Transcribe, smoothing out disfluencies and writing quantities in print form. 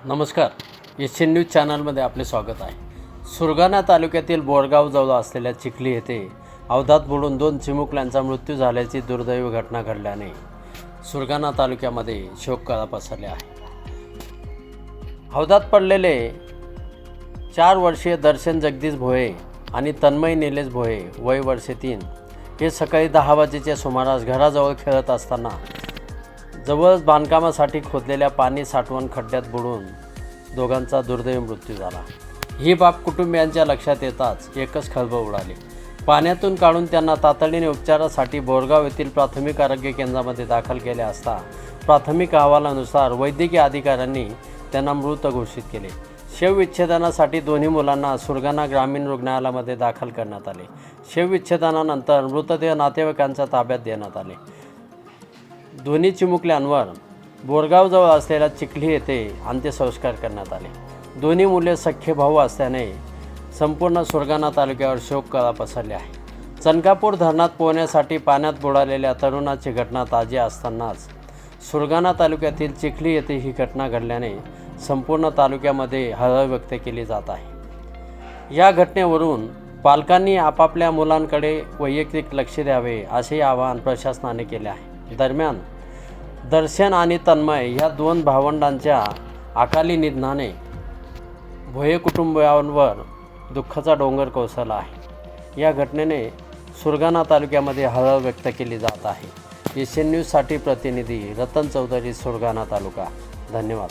नमस्कार, Asian news चॅनलमध्ये आपले स्वागत आहे। सुरगाणा तालुक्यातील बोरगावजवळ असलेल्या चिखली येथे अवधात बुडून 2 चिमुकल्यांचा मृत्यू झाल्याची दुर्दैवी घटना घडल्याने सुरगाणा तालुक्यामध्ये शोककळा पसरले आहे। अवधात पडलेले 4 वर्षीय दर्शन जगदीश भोये आणि तन्मय निलेश भोये वय वर्षे 3 हे सकाळी 10 वाजेच्या सुमारास घराजवळ खेळत असताना जवळच बांधकामासाठी खोदलेल्या पाणी साठवण खड्ड्यात बुडून दोघांचा दुर्दैवी मृत्यू झाला। ही बाब कुटुंबियांच्या लक्षात येताच एकच खळबळ उडाली। पाण्यातून काढून त्यांना तातडीने उपचारासाठी बोरगाव येथील प्राथमिक आरोग्य केंद्रामध्ये दाखल केले असता प्राथमिक अहवालानुसार वैद्यकीय अधिकाऱ्यांनी त्यांना मृत घोषित केले। शवविच्छेदनासाठी दोन्ही मुलांना सुरगाणा ग्रामीण रुग्णालयामध्ये दाखल करण्यात आले। शवविच्छेदनानंतर मृतदेह नातेवाईकांच्या ताब्यात देण्यात आले। दोन्ही चिमुकल्यांवर बोरगावजवळ असलेल्या चिखली येथे अंत्यसंस्कार करण्यात आले। दोन्ही मुले सख्खे भाऊ असल्याने संपूर्ण सुरगाणा तालुक्यावर शोककळा पसरली आहे। चनकापूर धरणात पोहण्यासाठी पाण्यात बुडालेल्या तरुणाची घटना ताजी असतानाच सुरगाणा तालुक्यातील चिखली येथे ही घटना घडल्याने संपूर्ण तालुक्यामध्ये हळहळ व्यक्त केली जात आहे। या घटनेवरून पालकांनी आपापल्या मुलांकडे वैयक्तिक लक्ष द्यावे असे आवाहन प्रशासनाने केले आहे। दरम्यान दर्शन आणि तन्मय या 2 भावंडांच्या अकाली निधनाने भोये कुटुंबियांवर दुःखाचा डोंगर कोसळला आहे। या घटनेने सुरगाणा तालुक्यामध्ये हळहळ व्यक्त केली जात आहे। एशियन न्यूजसाठी प्रतिनिधी रतन चौधरी, सुरगाणा तालुका। धन्यवाद।